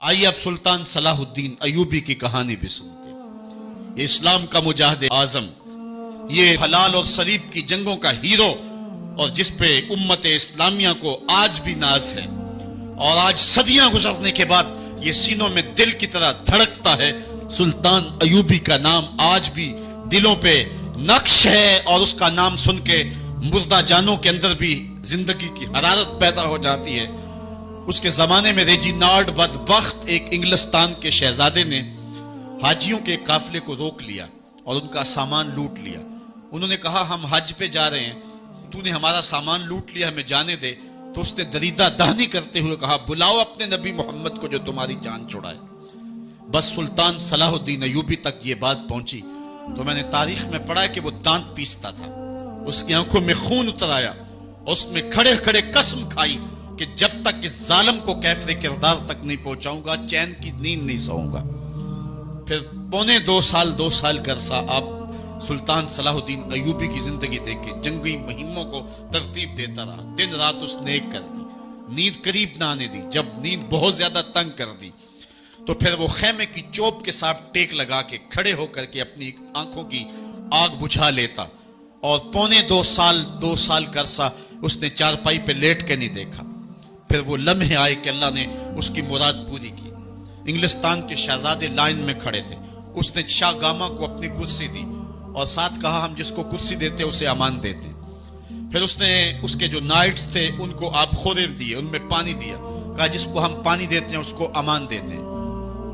آئیے اب سلطان صلاح الدین ایوبی کی کہانی بھی سنتے ہیں۔ یہ اسلام کا مجاہد اعظم، یہ حلال اور صلیب کی جنگوں کا ہیرو، اور جس پہ امت اسلامیہ کو آج بھی ناز ہے، اور آج صدیاں گزرنے کے بعد یہ سینوں میں دل کی طرح دھڑکتا ہے۔ سلطان ایوبی کا نام آج بھی دلوں پہ نقش ہے، اور اس کا نام سن کے مردہ جانوں کے اندر بھی زندگی کی حرارت پیدا ہو جاتی ہے۔ اس کے زمانے میں ریجینالڈ بدبخت ایک انگلستان کے شہزادے نے حاجیوں کے قافلے کو روک لیا اور ان کا سامان لوٹ لیا۔ انہوں نے کہا ہم حج پہ جا رہے ہیں، تو نے ہمارا سامان لوٹ لیا، ہمیں جانے دے۔ تو اس نے دریدہ دہنی کرتے ہوئے کہا بلاؤ اپنے نبی محمد کو جو تمہاری جان چھڑائے۔ بس سلطان صلاح الدین ایوبی تک یہ بات پہنچی تو میں نے تاریخ میں پڑھا ہے کہ وہ دانت پیستا تھا، اس کی آنکھوں میں خون اتر آیا، اور اس میں کھڑے کھڑے قسم کھائی کہ جب تک اس ظالم کو کیفر کردار تک نہیں پہنچاؤں گا چین کی نیند نہیں سوؤں گا۔ پھر پونے دو سال کا عرصہ آپ سلطان صلاح الدین ایوبی کی زندگی دیکھے، جنگی مہموں کو ترتیب دیتا رہا، دن رات اس نے ایک کر دی، نیند قریب نہ آنے دی۔ جب نیند بہت زیادہ تنگ کر دی تو پھر وہ خیمے کی چوب کے ساتھ ٹیک لگا کے کھڑے ہو کر کے اپنی آنکھوں کی آگ بجھا لیتا، اور پونے دو سال کا عرصہ اس نے چارپائی پہ لیٹ کے نہیں دیکھا۔ پھر وہ لمحے آئے کہ اللہ نے اس کی مراد پوری کی۔ انگلستان کے شہزادے لائن میں کھڑے تھے، اس نے شاہ گاما کو اپنی کرسی دی اور ساتھ کہا ہم جس کو کرسی دیتے اسے امان دیتے۔ پھر اس نے اس کے جو نائٹس تھے ان کو آب خورے دیے، ان میں پانی دیا، کہا جس کو ہم پانی دیتے ہیں اس کو امان دیتے ہیں۔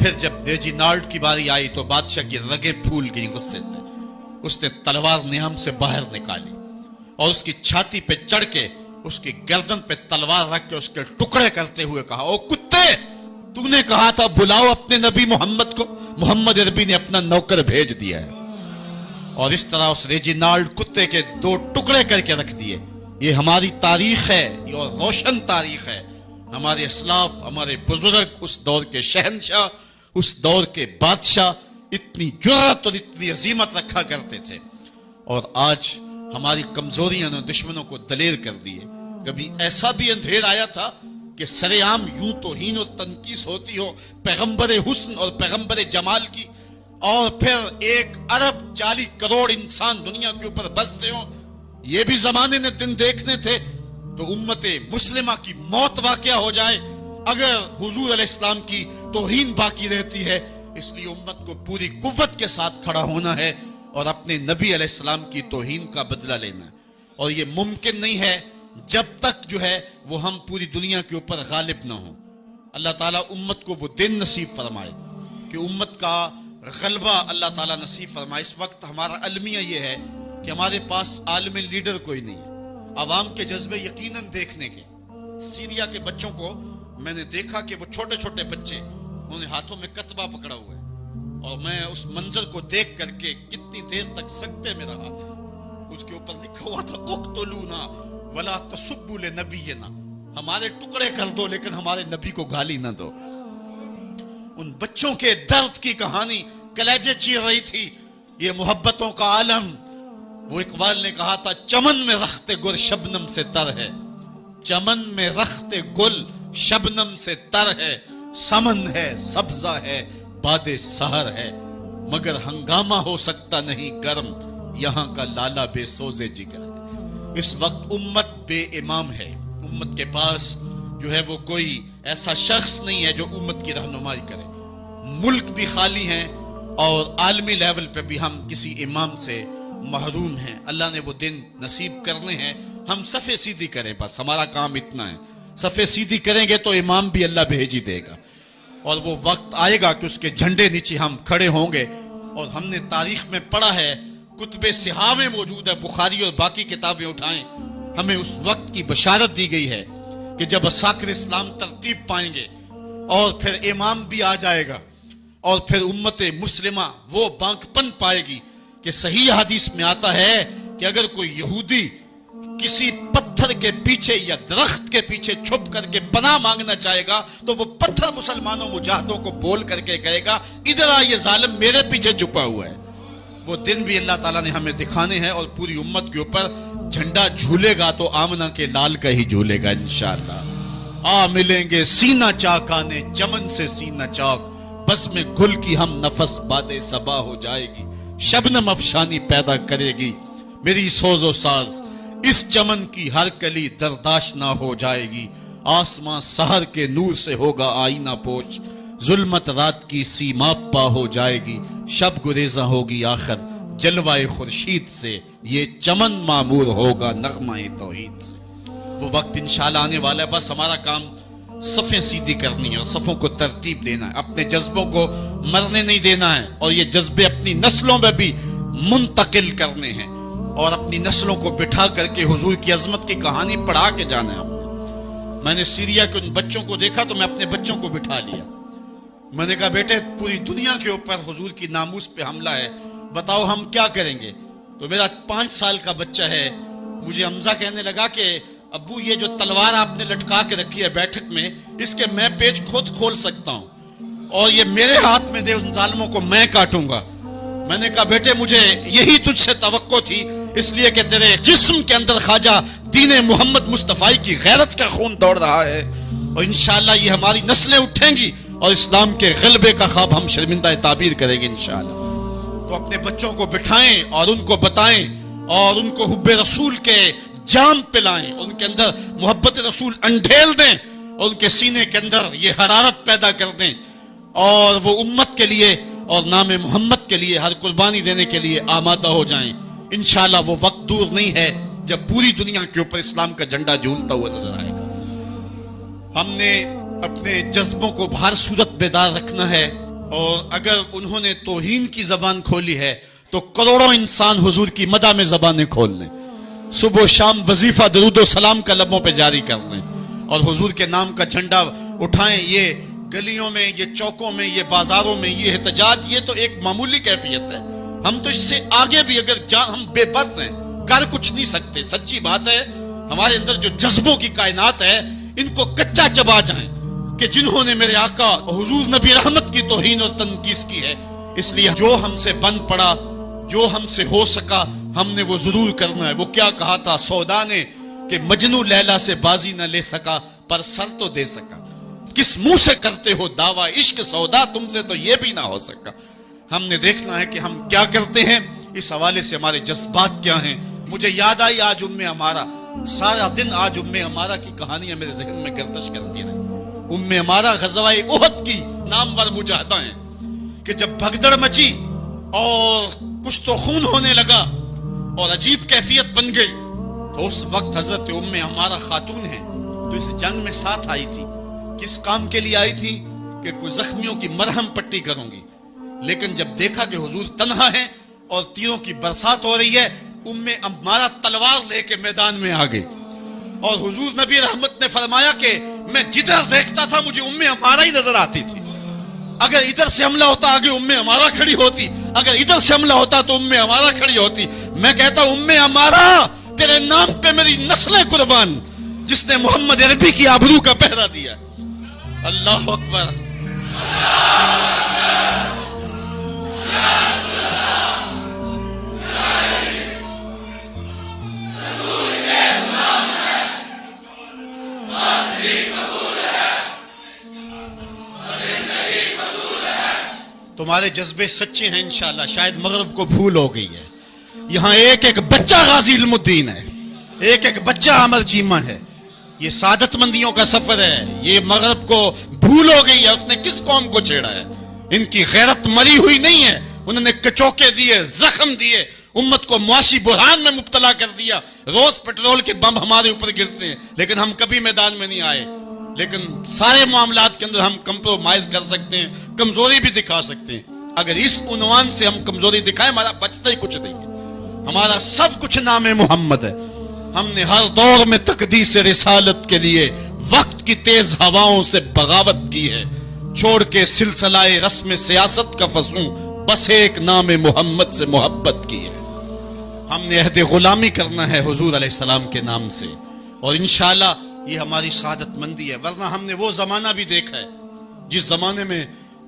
پھر جب ریجینالڈ کی باری آئی تو بادشاہ کی رگیں پھول گئیں غصے سے، اس نے تلوار نیام سے باہر نکالی اور اس کی چھاتی پہ چڑھ کے اس کی گردن پہ تلوار رکھ کے اس کے ٹکڑے کرتے ہوئے کہا او کتے، تو نے کہا تھا بلاؤ اپنے نبی محمد کو، محمد عربی نے اپنا نوکر بھیج دیا ہے۔ اور اس طرح اس ریجینالڈ کتے کے دو ٹکڑے کر کے رکھ دیے۔ یہ ہماری تاریخ ہے، یہ روشن تاریخ ہے۔ ہمارے اسلاف، ہمارے بزرگ اس دور کے شہنشاہ، اس دور کے بادشاہ اتنی جرأت اور اتنی عظیمت رکھا کرتے تھے، اور آج ہماری کمزوریاں نے دشمنوں کو دلیر کر دیے۔ کبھی ایسا بھی اندھیر آیا تھا کہ سرے عام یوں توہین اور تنقیص ہوتی ہو پیغمبر حسن اور پیغمبر جمال کی، اور پھر 1.40 کروڑ انسان دنیا کے اوپر بستے ہوں۔ یہ بھی زمانے نے دن دیکھنے تھے تو امت مسلمہ کی موت واقع ہو جائے اگر حضور علیہ السلام کی توہین باقی رہتی ہے۔ اس لیے امت کو پوری قوت کے ساتھ کھڑا ہونا ہے اور اپنے نبی علیہ السلام کی توہین کا بدلہ لینا ہے، اور یہ ممکن نہیں ہے جب تک جو ہے وہ ہم پوری دنیا کے اوپر غالب نہ ہوں۔ اللہ تعالیٰ امت کو وہ دن نصیب فرمائے کہ امت کا غلبہ اللہ تعالیٰ نصیب فرمائے۔ اس وقت ہمارا المیہ یہ ہے کہ ہمارے پاس عالم لیڈر کوئی نہیں ہے، عوام کے جذبے یقیناً دیکھنے کے۔ سیریا کے بچوں کو میں نے دیکھا کہ وہ چھوٹے چھوٹے بچے، انہوں نے ہاتھوں میں کتبہ پکڑا ہوا ہے، اور میں اس منظر کو دیکھ کر کے کتنی دیر تک سکتے میں رہا۔ اس کے اوپر لکھا ہوا تھا اقتلونا ولا تسبوا لنبینا، ہمارے ٹکڑے کر دو لیکن ہمارے نبی کو گالی نہ دو۔ ان بچوں کے درد کی کہانی کلیجے چیر رہی تھی۔ یہ محبتوں کا عالم، وہ اقبال نے کہا تھا چمن میں رخت گل شبنم سے تر ہے، چمن میں رخت گل شبنم سے تر ہے، سمن ہے سبزہ ہے باد سحر ہے، مگر ہنگامہ ہو سکتا نہیں گرم، یہاں کا لالا بے سوزے جگر ہے۔ اس وقت امت بے امام ہے، امت کے پاس جو ہے وہ کوئی ایسا شخص نہیں ہے جو امت کی رہنمائی کرے۔ ملک بھی خالی ہیں اور عالمی لیول پہ بھی ہم کسی امام سے محروم ہیں۔ اللہ نے وہ دن نصیب کرنے ہیں، ہم صفے سیدھی کریں، بس ہمارا کام اتنا ہے۔ صفے سیدھی کریں گے تو امام بھی اللہ بھیج ہی دے گا، اور وہ وقت آئے گا کہ اس کے جھنڈے نیچے ہم کھڑے ہوں گے۔ اور ہم نے تاریخ میں پڑھا ہے، کتب صحاح میں موجود ہے، بخاری اور باقی کتابیں اٹھائیں، ہمیں اس وقت کی بشارت دی گئی ہے کہ جب اساکر اسلام ترتیب پائیں گے اور پھر امام بھی آ جائے گا، اور پھر امت مسلمہ وہ بانکپن پائے گی کہ صحیح حدیث میں آتا ہے کہ اگر کوئی یہودی کسی پتھر کے پیچھے یا درخت کے پیچھے چھپ کر کے پناہ مانگنا چاہے گا تو وہ پتھر مسلمانوں مجاہدوں کو بول کر کے کہے گا ادھر آ، یہ ظالم میرے پیچھے چھپا ہوا ہے۔ وہ دن بھی اللہ تعالیٰ نے ہمیں دکھانے ہیں، اور پوری امت کے اوپر جھنڈا جھولے گا تو آمنہ کے لال کا ہی جھولے گا انشاءاللہ۔ آ ملیں گے سینہ چاکانے چمن سے سینہ چاک، بس میں گل کی ہم نفس باد صبا ہو جائے گی، شبنم افشانی پیدا کرے گی میری سوز و ساز، اس چمن کی ہر کلی درداشت نہ ہو جائے گی، آسمان سحر کے نور سے ہوگا آئینہ پوش، ظلمت رات کی سیما پا ہو جائے گی، شب گریزاں ہوگی آخر جلوہ خورشید سے، یہ چمن معمور ہوگا نغمہ توحید سے۔ وہ وقت انشاءاللہ آنے والا ہے، بس ہمارا کام صفیں سیدھی کرنی ہے اور صفوں کو ترتیب دینا ہے، اپنے جذبوں کو مرنے نہیں دینا ہے، اور یہ جذبے اپنی نسلوں میں بھی منتقل کرنے ہیں، اور اپنی نسلوں کو بٹھا کر کے حضور کی عظمت کی کہانی پڑھا کے جانا ہے۔ میں نے سیریا کے ان بچوں کو دیکھا تو میں اپنے بچوں کو بٹھا لیا، میں نے کہا بیٹے پوری دنیا کے اوپر حضور کی ناموس پہ حملہ ہے، بتاؤ ہم کیا کریں گے؟ تو میرا 5 سال کا بچہ ہے، مجھے حمزہ کہنے لگا کہ ابو یہ جو تلوار آپ نے لٹکا کے رکھی ہے بیٹھک میں، اس کے میں پیچ خود کھول سکتا ہوں اور یہ میرے ہاتھ میں دے، ان ظالموں کو میں کاٹوں گا۔ میں نے کہا بیٹے مجھے یہی تجھ سے توقع تھی، اس لیے کہ تیرے جسم کے اندر خواجہ دین محمد مصطفی کی غیرت کا خون دوڑ رہا ہے، اور انشاءاللہ یہ ہماری نسلیں اٹھیں گی اور اسلام کے غلبے کا خواب ہم شرمندہ تعبیر کریں گے انشاءاللہ۔ تو اپنے بچوں کو بٹھائیں اور ان کو بتائیں اور ان کو حب رسول کے جام پلائیں، ان کے اندر محبت رسول انڈھیل دیں اور ان کے سینے کے اندر یہ حرارت پیدا کر دیں، اور وہ امت کے لیے اور نام محمد کے لیے ہر قربانی دینے کے لیے آمادہ ہو جائیں۔ انشاءاللہ وہ وقت دور نہیں ہے جب پوری دنیا کے اوپر اسلام کا جھنڈا جھولتا ہوا نظر آئے گا۔ ہم نے اپنے جذبوں کو ہر صورت بیدار رکھنا ہے، اور اگر انہوں نے توہین کی زبان کھولی ہے تو کروڑوں انسان حضور کی مدح میں زبانیں کھول لیں، صبح و شام وظیفہ درود و سلام کا لبوں پہ جاری کر لیں، اور حضور کے نام کا جھنڈا اٹھائیں۔ یہ گلیوں میں، یہ چوکوں میں، یہ بازاروں میں یہ احتجاج، یہ تو ایک معمولی کیفیت ہے، ہم تو اس سے آگے بھی اگر ہم بے بس ہیں، کر کچھ نہیں سکتے۔ سچی بات ہے، ہمارے اندر جو جذبوں کی کائنات ہے ان کو کچا چبا جائیں کہ جنہوں نے میرے آقا حضور نبی رحمت کی توہین اور تنقیص کی ہے، اس لیے جو ہم سے بن پڑا، جو ہم سے ہو سکا ہم نے وہ ضرور کرنا ہے۔ وہ کیا کہا تھا سودا نے کہ مجنو لیلا سے بازی نہ لے سکا پر سر تو دے سکا، کس منہ سے کرتے ہو دعویٰ عشق سودا، تم سے تو یہ بھی نہ ہو سکا۔ ہم نے دیکھنا ہے کہ ہم کیا کرتے ہیں، اس حوالے سے ہمارے جذبات کیا ہیں۔ مجھے یاد آئی آج ہمارا سارا دن آج ہمارا کی کہانیاں میرے ذہن میں گردش کرتی رہی۔ ہمارا غزوہ احد کی نامور مجاہدہ ہیں کہ جب بھگدڑ مچی اور کچھ تو خون ہونے لگا اور عجیب کیفیت بن گئی، تو اس وقت حضرت ہمارا خاتون ہے تو اس جنگ میں ساتھ آئی تھی، کس کام کے لیے آئی تھی کہ کوئی زخمیوں کی مرہم پٹی کروں گی، لیکن جب دیکھا کہ حضور تنہا ہے اور تیروں کی برسات ہو رہی ہے، ہمارا تلوار لے کے میدان میں آ گئی، اور حضور نبی رحمت نے فرمایا کہ میں جدھر دیکھتا تھا مجھے ہمارا ہی نظر آتی تھی، اگر ادھر سے حملہ ہوتا آگے ہمارا کھڑی ہوتی، اگر ادھر سے حملہ ہوتا تو ہمارا کھڑی ہوتی۔ میں کہتا ہوں ہمارا تیرے نام پہ میری نسلیں قربان، جس نے محمد عربی کی آبرو کا پہرا دیا۔ اللہ اکبر۔ تمہارے جذبے سچے ہیں انشاءاللہ، شاید مغرب کو بھول ہو گئی ہے، یہاں ایک ایک بچہ غازی علم الدین ہے، ایک ایک بچہ عمر چیمہ ہے، یہ سعادت مندیوں کا سفر ہے، یہ مغرب کو بھول ہو گئی ہے، اس نے کس قوم کو چھیڑا ہے؟ ان کی غیرت مری ہوئی نہیں ہے، انہوں نے کچوکے دیے، زخم دیے، امت کو معاشی بحران میں مبتلا کر دیا، روز پٹرول کے بم ہمارے اوپر گرتے ہیں، لیکن ہم کبھی میدان میں نہیں آئے۔ لیکن سارے معاملات کے اندر ہم کمپرومائز کر سکتے ہیں، کمزوری بھی دکھا سکتے ہیں۔ اگر اس عنوان سے ہم کمزوری دکھائیں ہمارا بچتا ہی کچھ نہیں ہے، ہمارا سب کچھ نام محمد ہے۔ ہم نے ہر دور میں تقدیس رسالت کے لیے وقت کی تیز ہواؤں سے بغاوت کی ہے، چھوڑ کے سلسلہ رسم سیاست کا فسوں بس ایک نام محمد سے محبت کی ہے۔ ہم نے عہد غلامی کرنا ہے حضور علیہ السلام کے نام سے، اور انشاءاللہ یہ ہماری سعادت مندی ہے۔ ورنہ ہم نے وہ زمانہ بھی دیکھا ہے جس زمانے میں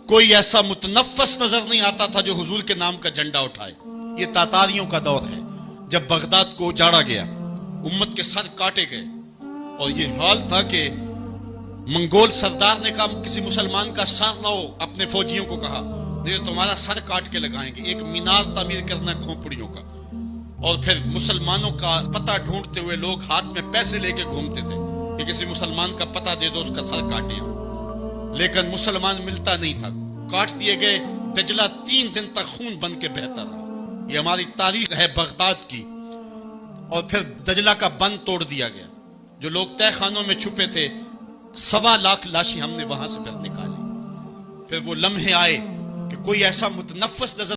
کوئی ایسا متنفس نظر نہیں آتا تھا جو حضور کے نام کا جھنڈا اٹھائے۔ یہ تاتاریوں کا دور ہے، جب بغداد کو اجاڑا گیا، امت کے سر کاٹے گئے، اور یہ حال تھا کہ منگول سردار نے کہا کسی مسلمان کا سر لاؤ، اپنے فوجیوں کو کہا، نہیں تو تمہارا سر کاٹ کے لگائیں گے۔ ایک مینار تعمیر کرنا کھوپڑیوں کا، اور پھر مسلمانوں کا پتہ ڈھونڈتے ہوئے لوگ ہاتھ میں پیسے لے کے گھومتے تھے کہ کسی مسلمان کا پتہ دے دو، اس کا سر کاٹے ہم، لیکن مسلمان ملتا نہیں تھا، کاٹ دیے گئے۔ دجلہ 3 دن تک خون بن کے بہتا رہا۔ یہ ہماری تاریخ ہے بغداد کی۔ اور پھر دجلہ کا بند توڑ دیا گیا، جو لوگ تہہ خانوں میں چھپے تھے 1.25 لاکھ لاشیں ہم نے وہاں سے پھر نکالی۔ پھر وہ لمحے آئے کہ کوئی ایسا متنفس نظر